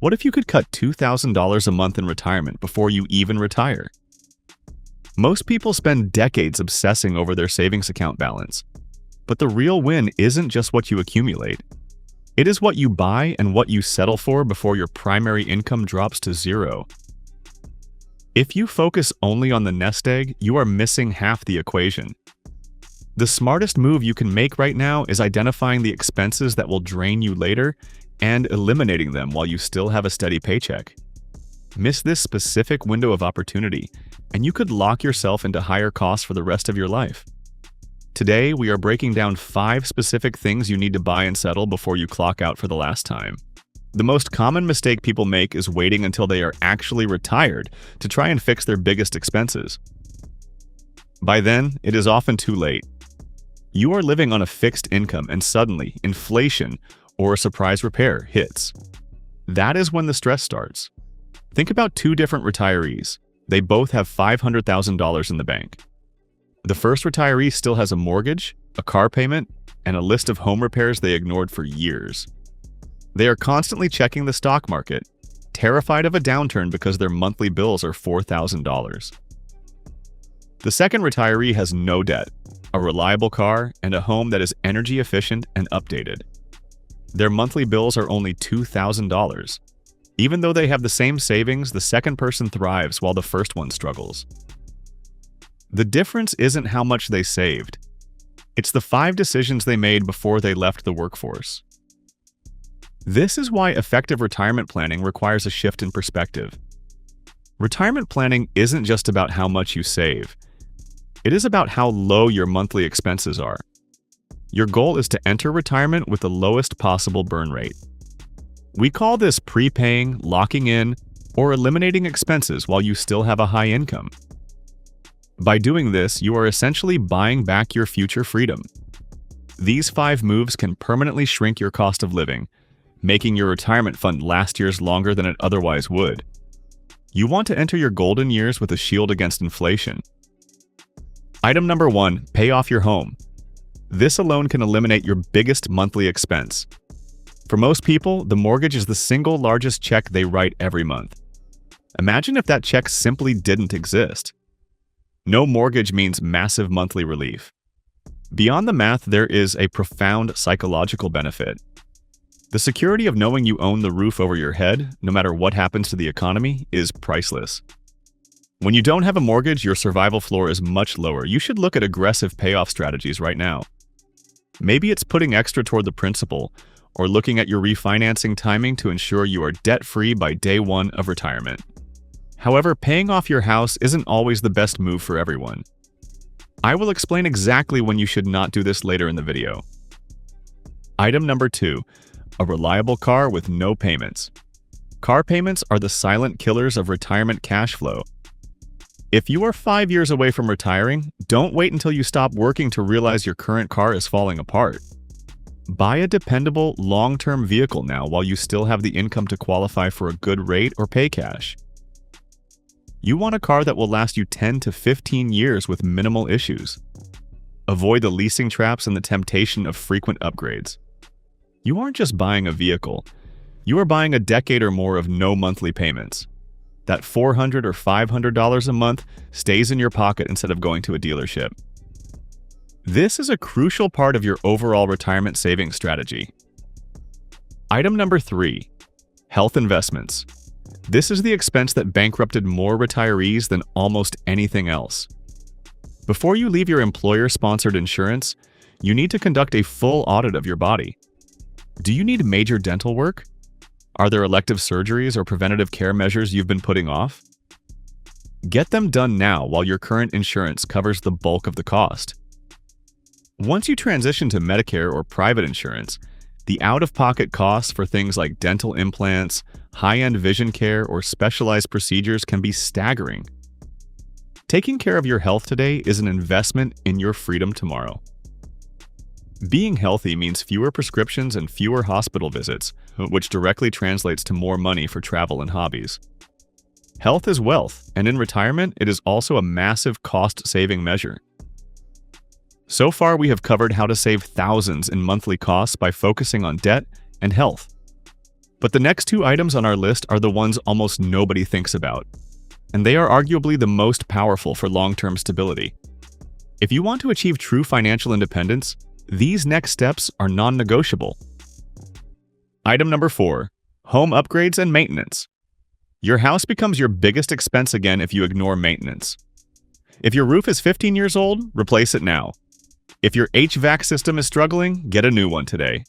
What if you could cut $2,000 a month in retirement before you even retire? Most people spend decades obsessing over their savings account balance. But the real win isn't just what you accumulate. It is what you buy and what you settle for before your primary income drops to zero. If you focus only on the nest egg, you are missing half the equation. The smartest move you can make right now is identifying the expenses that will drain you later and eliminating them while you still have a steady paycheck. Miss this specific window of opportunity, and you could lock yourself into higher costs for the rest of your life. Today, we are breaking down 5 specific things you need to buy and settle before you clock out for the last time. The most common mistake people make is waiting until they are actually retired to try and fix their biggest expenses. By then, it is often too late. You are living on a fixed income and suddenly, inflation or a surprise repair hits. That is when the stress starts. Think about 2 different retirees. They both have $500,000 in the bank. The first retiree still has a mortgage, a car payment, and a list of home repairs they ignored for years. They are constantly checking the stock market, terrified of a downturn because their monthly bills are $4,000. The second retiree has no debt, a reliable car, and a home that is energy efficient and updated. Their monthly bills are only $2,000. Even though they have the same savings, the second person thrives while the first one struggles. The difference isn't how much they saved. It's the 5 decisions they made before they left the workforce. This is why effective retirement planning requires a shift in perspective. Retirement planning isn't just about how much you save. It is about how low your monthly expenses are. Your goal is to enter retirement with the lowest possible burn rate. We call this prepaying, locking in, or eliminating expenses while you still have a high income. By doing this, you are essentially buying back your future freedom. These 5 moves can permanently shrink your cost of living, making your retirement fund last years longer than it otherwise would. You want to enter your golden years with a shield against inflation. Item number 1, pay off your home. This alone can eliminate your biggest monthly expense. For most people, the mortgage is the single largest check they write every month. Imagine if that check simply didn't exist. No mortgage means massive monthly relief. Beyond the math, there is a profound psychological benefit. The security of knowing you own the roof over your head, no matter what happens to the economy, is priceless. When you don't have a mortgage, your survival floor is much lower. You should look at aggressive payoff strategies right now. Maybe it's putting extra toward the principal, or looking at your refinancing timing to ensure you are debt-free by day 1 of retirement. However, paying off your house isn't always the best move for everyone. I will explain exactly when you should not do this later in the video. Item number 2, a reliable car with no payments. Car payments are the silent killers of retirement cash flow. If you are 5 years away from retiring, don't wait until you stop working to realize your current car is falling apart. Buy a dependable, long-term vehicle now while you still have the income to qualify for a good rate or pay cash. You want a car that will last you 10 to 15 years with minimal issues. Avoid the leasing traps and the temptation of frequent upgrades. You aren't just buying a vehicle. You are buying a decade or more of no monthly payments. That $400 or $500 a month stays in your pocket instead of going to a dealership. This is a crucial part of your overall retirement savings strategy. Item number 3, health investments. This is the expense that bankrupted more retirees than almost anything else. Before you leave your employer-sponsored insurance, you need to conduct a full audit of your body. Do you need major dental work? Are there elective surgeries or preventative care measures you've been putting off? Get them done now while your current insurance covers the bulk of the cost. Once you transition to Medicare or private insurance, the out-of-pocket costs for things like dental implants, high-end vision care, or specialized procedures can be staggering. Taking care of your health today is an investment in your freedom tomorrow. Being healthy means fewer prescriptions and fewer hospital visits, which directly translates to more money for travel and hobbies. Health is wealth, and in retirement, it is also a massive cost-saving measure. So far, we have covered how to save thousands in monthly costs by focusing on debt and health. But the next two items on our list are the ones almost nobody thinks about, and they are arguably the most powerful for long-term stability. If you want to achieve true financial independence, these next steps are non-negotiable. Item number 4. Home upgrades and maintenance. Your house becomes your biggest expense again if you ignore maintenance. If your roof is 15 years old, replace it now. If your HVAC system is struggling, get a new one today.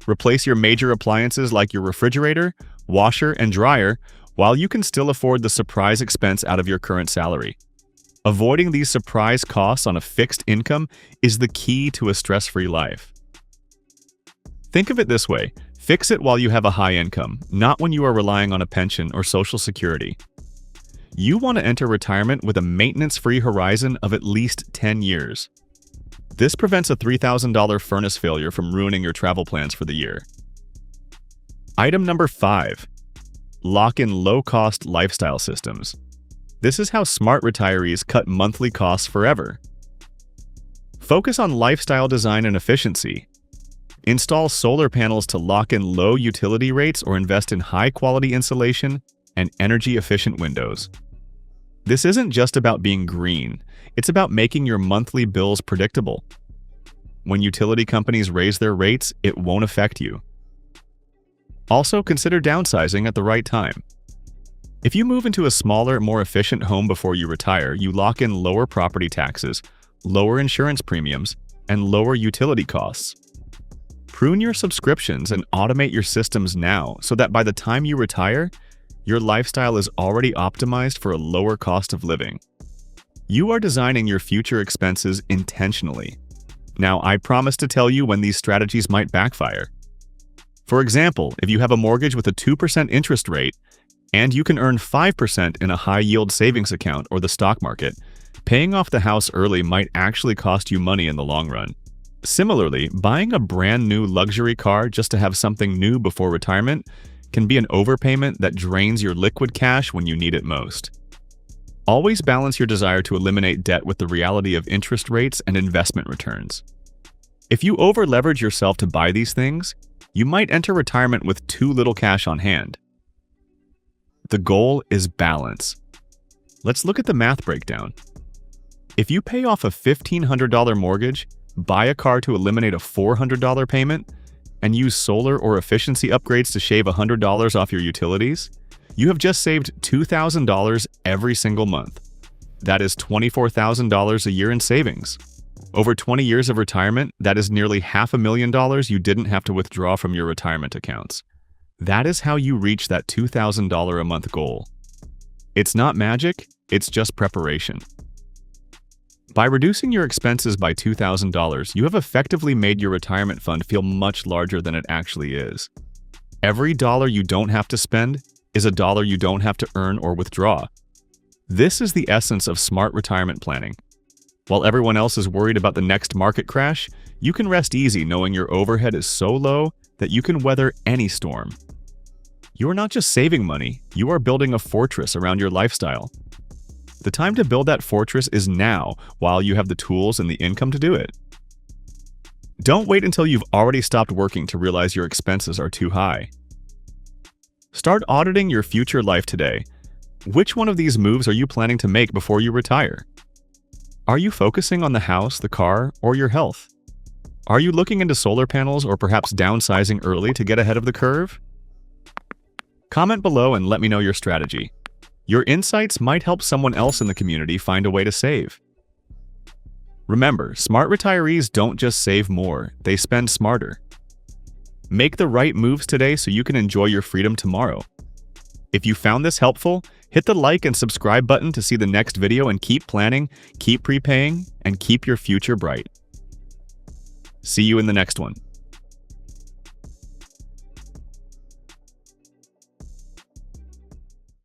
Replace your major appliances like your refrigerator, washer, and dryer while you can still afford the surprise expense out of your current salary. Avoiding these surprise costs on a fixed income is the key to a stress-free life. Think of it this way: fix it while you have a high income, not when you are relying on a pension or Social Security. You want to enter retirement with a maintenance-free horizon of at least 10 years. This prevents a $3,000 furnace failure from ruining your travel plans for the year. Item number 5. Lock in low-cost lifestyle systems. This is how smart retirees cut monthly costs forever. Focus on lifestyle design and efficiency. Install solar panels to lock in low utility rates or invest in high-quality insulation and energy-efficient windows. This isn't just about being green, it's about making your monthly bills predictable. When utility companies raise their rates, it won't affect you. Also, consider downsizing at the right time. If you move into a smaller, more efficient home before you retire, you lock in lower property taxes, lower insurance premiums, and lower utility costs. Prune your subscriptions and automate your systems now so that by the time you retire, your lifestyle is already optimized for a lower cost of living. You are designing your future expenses intentionally. Now, I promise to tell you when these strategies might backfire. For example, if you have a mortgage with a 2% interest rate and you can earn 5% in a high-yield savings account or the stock market, paying off the house early might actually cost you money in the long run. Similarly, buying a brand new luxury car just to have something new before retirement can be an overpayment that drains your liquid cash when you need it most. Always balance your desire to eliminate debt with the reality of interest rates and investment returns. If you over-leverage yourself to buy these things, you might enter retirement with too little cash on hand. The goal is balance. Let's look at the math breakdown. If you pay off a $1,500 mortgage, buy a car to eliminate a $400 payment, and use solar or efficiency upgrades to shave $100 off your utilities, you have just saved $2,000 every single month. That is $24,000 a year in savings. Over 20 years of retirement, that is nearly $500,000 you didn't have to withdraw from your retirement accounts. That is how you reach that $2,000 a month goal. It's not magic, it's just preparation. By reducing your expenses by $2,000, you have effectively made your retirement fund feel much larger than it actually is. Every dollar you don't have to spend is a dollar you don't have to earn or withdraw. This is the essence of smart retirement planning. While everyone else is worried about the next market crash, you can rest easy knowing your overhead is so low that you can weather any storm. You are not just saving money, you are building a fortress around your lifestyle. The time to build that fortress is now, while you have the tools and the income to do it. Don't wait until you've already stopped working to realize your expenses are too high. Start auditing your future life today. Which one of these moves are you planning to make before you retire? Are you focusing on the house, the car, or your health? Are you looking into solar panels or perhaps downsizing early to get ahead of the curve? Comment below and let me know your strategy. Your insights might help someone else in the community find a way to save. Remember, smart retirees don't just save more, they spend smarter. Make the right moves today so you can enjoy your freedom tomorrow. If you found this helpful, hit the like and subscribe button to see the next video and keep planning, keep prepaying, and keep your future bright. See you in the next one.